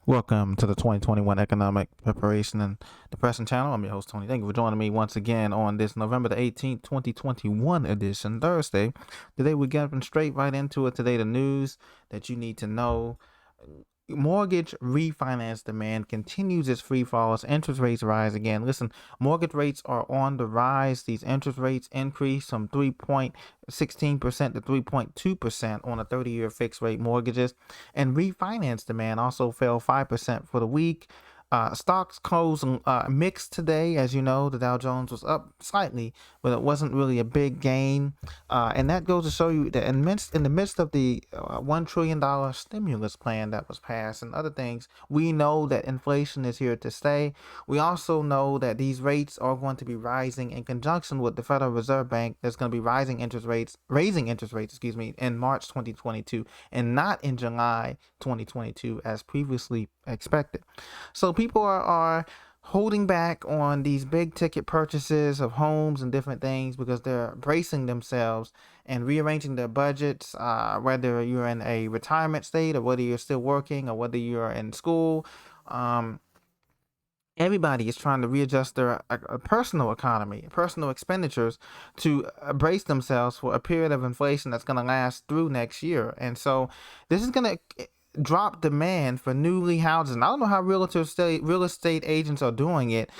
Welcome to the 2021 Economic Preparation and Depression Channel. I'm your host, Tony. Thank you for joining me once again on this November the 18th, 2021 edition, Thursday. Today, we're getting straight right into it. Today, the news that you need to know. Mortgage refinance demand continues its free fall as interest rates rise again. Listen, mortgage rates are on the rise. These interest rates increased from 3.16% to 3.2% on a 30-year fixed rate mortgages. And refinance demand also fell 5% for the week. Stocks closed mixed today. As you know, the Dow Jones was up slightly, but it wasn't really a big gain. And that goes to show you that in the midst of the $1 trillion stimulus plan that was passed and other things, we know that inflation is here to stay. We also know that these rates are going to be rising in conjunction with the Federal Reserve Bank that's going to be raising interest rates, in March 2022 and not in July 2022 as previously expected. So people are holding back on these big ticket purchases of homes and different things because they're bracing themselves and rearranging their budgets, whether you're in a retirement state or whether you're still working or whether you're in school. Um, Everybody is trying to readjust their personal economy, personal expenditures to brace themselves for a period of inflation that's going to last through next year. And so this is going to drop demand for newly houses. And I don't know how real estate agents are doing it,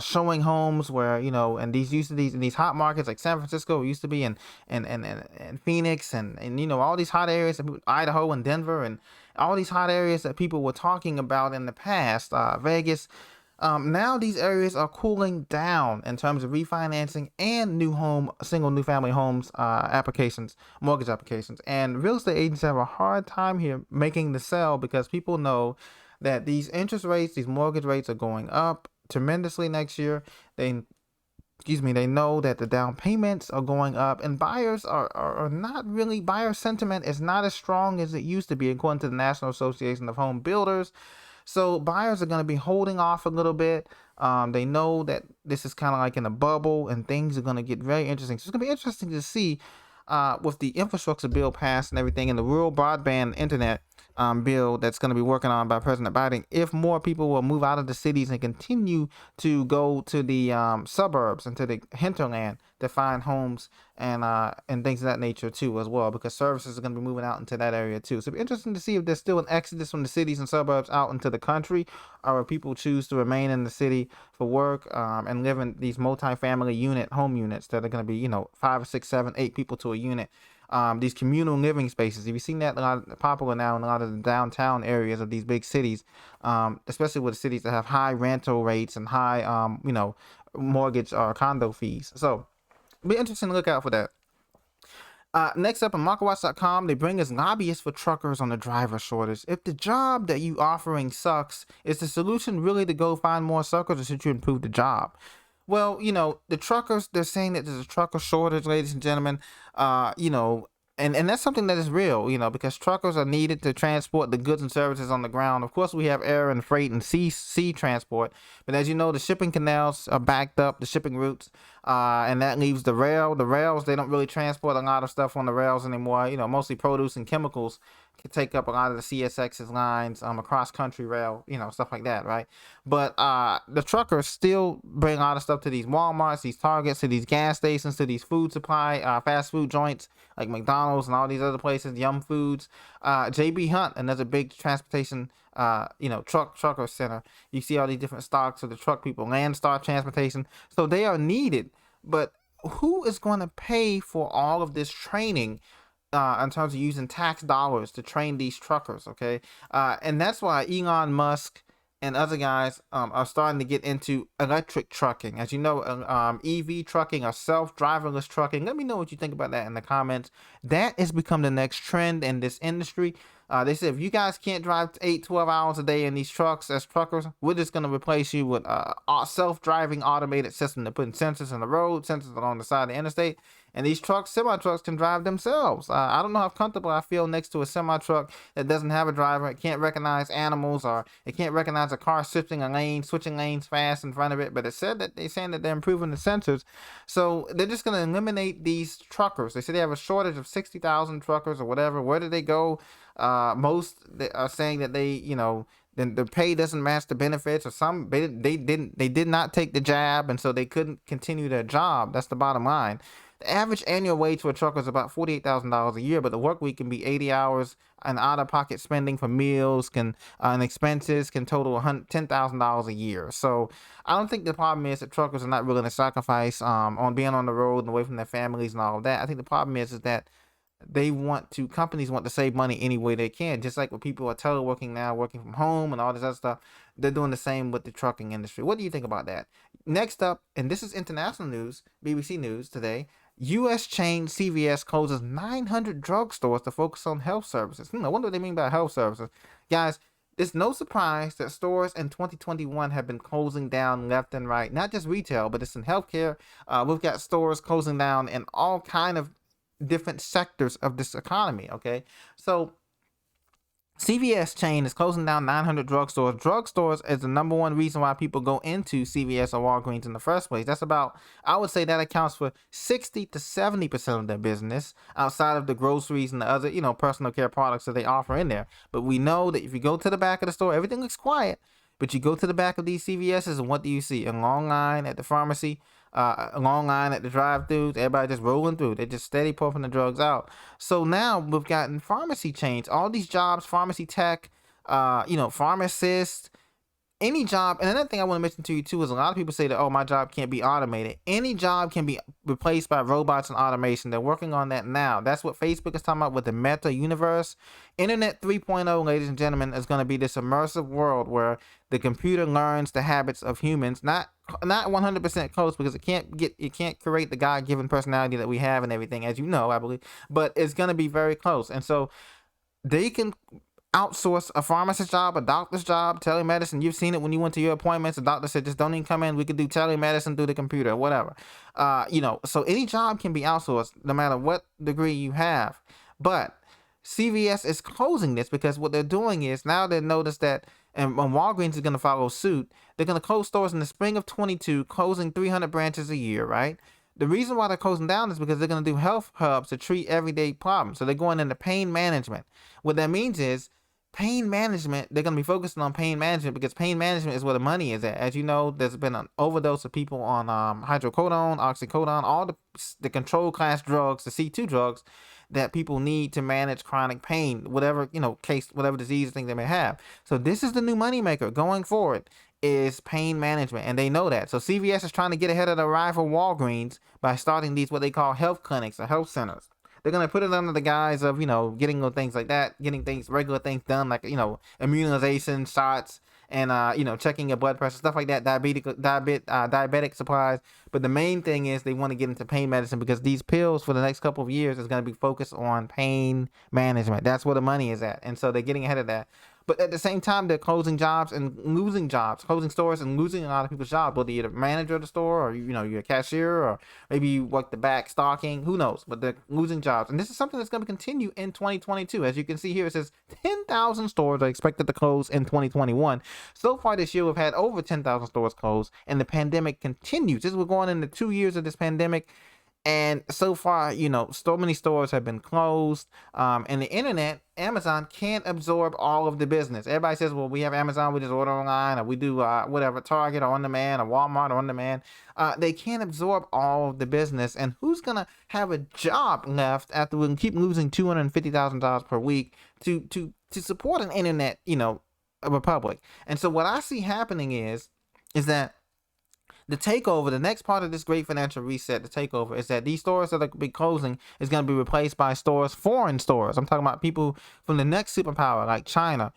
showing homes where, and these used to these in these hot markets like San Francisco, it used to be in Phoenix and all these hot areas, Idaho and Denver and all these hot areas that people were talking about in the past, Vegas. Now these areas are cooling down in terms of refinancing and new family homes mortgage applications. And real estate agents have a hard time here making the sell because people know that these mortgage rates are going up tremendously next year. They know that the down payments are going up and buyers are not really, buyer sentiment is not as strong as it used to be according to the National Association of Home Builders. So buyers are going to be holding off a little bit. They know that this is kind of like in a bubble and things are going to get very interesting. So it's going to be interesting to see with the infrastructure bill passed and everything and the rural broadband internet bill that's going to be working on by President Biden, if more people will move out of the cities and continue to go to the suburbs and to the hinterland to find homes and things of that nature too as well, because services are going to be moving out into that area too. So it'll be interesting to see if there's still an exodus from the cities and suburbs out into the country, or if people choose to remain in the city for work and live in these multi-family home units that are going to be 5 or 6 7 8 people to a unit. These communal living spaces. Have you seen that a lot popular now in a lot of the downtown areas of these big cities, especially with the cities that have high rental rates and high, mortgage or condo fees. So be interesting to look out for that. Next up on MarketWatch.com, they bring us lobbyists for truckers on the driver shortage. If the job that you offering sucks, is the solution really to go find more suckers, or should you improve the job? Well, the truckers, they're saying that there's a trucker shortage, ladies and gentlemen. And that's something that is real, because truckers are needed to transport the goods and services on the ground. Of course, we have air and freight and sea transport, but as you know, the shipping canals are backed up, the shipping routes, and that leaves the rail. The rails, they don't really transport a lot of stuff on the rails anymore. Mostly produce and chemicals can take up a lot of the CSX's lines, across country rail, stuff like that, right? But the truckers still bring a lot of stuff to these Walmarts, these Targets, to these gas stations, to these food supply, fast food joints like McDonald's and all these other places, Yum Foods. JB Hunt, another big transportation, trucker center. You see all these different stocks of the truck people, Landstar Transportation. So they are needed, but who is going to pay for all of this training? In terms of using tax dollars to train these truckers, okay? And that's why Elon Musk and other guys are starting to get into electric trucking. As you know, EV trucking or self-driverless trucking. Let me know what you think about that in the comments. That has become the next trend in this industry. They said if you guys can't drive 8, 12 hours a day in these trucks as truckers, we're just going to replace you with a self-driving automated system to put sensors in the road, sensors along the side of the interstate. And these semi-trucks can drive themselves. I don't know how comfortable I feel next to a semi-truck that doesn't have a driver. It can't recognize animals, or it can't recognize a car switching lanes fast in front of it. But they're saying that they're improving the sensors. So they're just going to eliminate these truckers. They say they have a shortage of 60,000 truckers or whatever. Where do they go? Most are saying that then the pay doesn't match the benefits, or some they did not take the jab, and so they couldn't continue their job. That's the bottom line. The average annual wage for a trucker is about $48,000 a year, but the work week can be 80 hours, and out of pocket spending for meals can and expenses can total $10,000 a year. So I don't think the problem is that truckers are not willing to sacrifice on being on the road and away from their families and all of that. I think the problem is that companies want to save money any way they can, just like when people are teleworking now, working from home and all this other stuff. They're doing the same with the trucking industry. What do you think about that? Next up, and this is international news, BBC News today. U.S. chain CVS closes 900 drugstores to focus on health services. I wonder what they mean by health services. Guys, it's no surprise that stores in 2021 have been closing down left and right. Not just retail, but it's in healthcare. We've got stores closing down in all kind of different sectors of this economy. Okay, so CVS chain is closing down 900 drugstores. Drugstores is the number one reason why people go into CVS or Walgreens in the first place. That's about, I would say that accounts for 60 to 70% of their business, outside of the groceries and the other, personal care products that they offer in there. But we know that if you go to the back of the store, everything looks quiet. But you go to the back of these CVS's, and what do you see? A long line at the pharmacy, a long line at the drive-thrus. Everybody just rolling through. They're just steady pumping the drugs out. So now we've gotten pharmacy chains, all these jobs, pharmacy tech, pharmacists, any job. And another thing I want to mention to you too is a lot of people say that, oh, my job can't be automated. Any job can be replaced by robots and automation. They're working on that now. That's what Facebook is talking about with the meta universe. Internet 3.0, ladies and gentlemen, is going to be this immersive world where the computer learns the habits of humans, not 100% close, because it can't create the God-given personality that we have and everything, as you know, I believe, but it's going to be very close. And so they can outsource a pharmacist job, a doctor's job, telemedicine. You've seen it when you went to your appointments. The doctor said, just don't even come in. We could do telemedicine through the computer, whatever. So any job can be outsourced no matter what degree you have. But CVS is closing this because what they're doing is now they notice that, and Walgreens is going to follow suit. They're going to close stores in the spring of 22, closing 300 branches a year, right? The reason why they're closing down is because they're going to do health hubs to treat everyday problems. So they're going into pain management. What that means is pain management, they're going to be focusing on pain management because pain management is where the money is at. As you know, there's been an overdose of people on hydrocodone, oxycodone, all the control class drugs, the C2 drugs that people need to manage chronic pain, whatever disease thing they may have. So this is the new moneymaker going forward, is pain management, and they know that. So CVS is trying to get ahead of the rival Walgreens by starting these what they call health clinics or health centers. They're going to put it under the guise of, getting things like that, regular things done, like, immunization shots and, checking your blood pressure, stuff like that, diabetic supplies. But the main thing is they want to get into pain medicine because these pills for the next couple of years is going to be focused on pain management. That's where the money is at. And so they're getting ahead of that. But at the same time, they're closing jobs and losing jobs, closing stores and losing a lot of people's jobs, whether you're the manager of the store or, you're a cashier or maybe you work the back stocking, who knows, but they're losing jobs. And this is something that's going to continue in 2022. As you can see here, it says 10,000 stores are expected to close in 2021. So far this year, we've had over 10,000 stores closed, and the pandemic continues. We're going into 2 years of this pandemic. And so far, so many stores have been closed. And the internet, Amazon can't absorb all of the business. Everybody says, well, we have Amazon, we just order online, or we do whatever, Target or on demand, or Walmart or on demand. They can't absorb all of the business. And who's going to have a job left after we can keep losing $250,000 per week to support an internet, republic? And so what I see happening is that the takeover, the next part of this great financial reset, the takeover, is that these stores that are be closing is going to be replaced by foreign stores. I'm talking about people from the next superpower like China.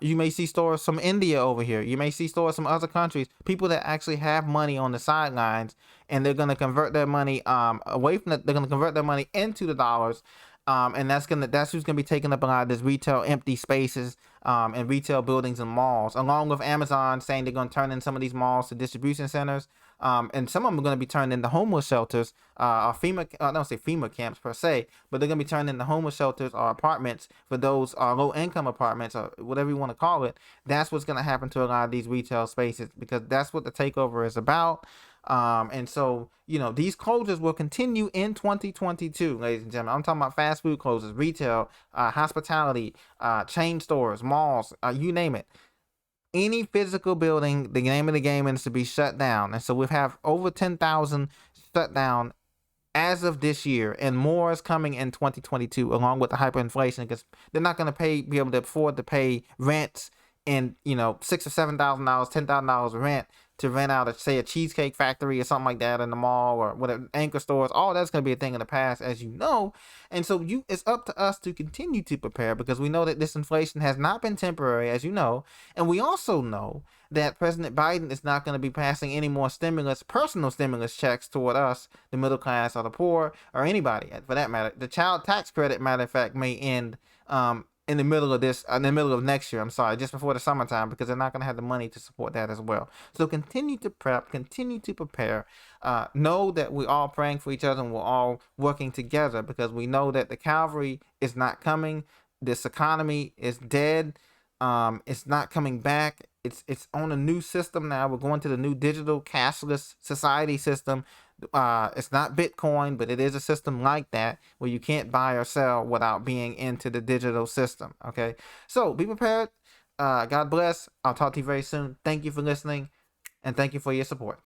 You may see stores from India over here. You may see stores from other countries. People that actually have money on the sidelines, and they're going to convert their money away from they're going to convert their money into the dollars. And that's who's gonna be taking up a lot of this retail empty spaces and retail buildings and malls, along with Amazon saying they're gonna turn in some of these malls to distribution centers. And some of them are gonna be turned into homeless shelters, or FEMA. I don't say FEMA camps per se, but they're gonna be turned into homeless shelters or apartments for those low income apartments or whatever you want to call it. That's what's gonna happen to a lot of these retail spaces because that's what the takeover is about. And so, these closures will continue in 2022, ladies and gentlemen. I'm talking about fast food closures, retail, hospitality, chain stores, malls, you name it. any physical building, the name of the game is to be shut down. And so we have over 10,000 shut down as of this year, and more is coming in 2022, along with the hyperinflation, because they're not going to be able to afford to pay rents and $6,000 or $7,000, $10,000 rent to rent out say a cheesecake factory or something like that in the mall or whatever, anchor stores. All that's going to be a thing in the past, as you know. And so it's up to us to continue to prepare, because we know that this inflation has not been temporary, as you know. And we also know that President Biden is not going to be passing any more personal stimulus checks toward us, the middle class or the poor, or anybody for that matter. The child tax credit, matter of fact, may end in the middle of next year. I'm sorry, just before the summertime, because they're not going to have the money to support that as well. So continue to prep, continue to prepare. Know that we're all praying for each other and we're all working together, because we know that the cavalry is not coming. This economy is dead. It's not coming back. It's on a new system now. We're going to the new digital cashless society system. It's not Bitcoin, but it is a system like that where you can't buy or sell without being into the digital system. Okay, so be prepared. God bless. I'll talk to you very soon. Thank you for listening, and thank you for your support.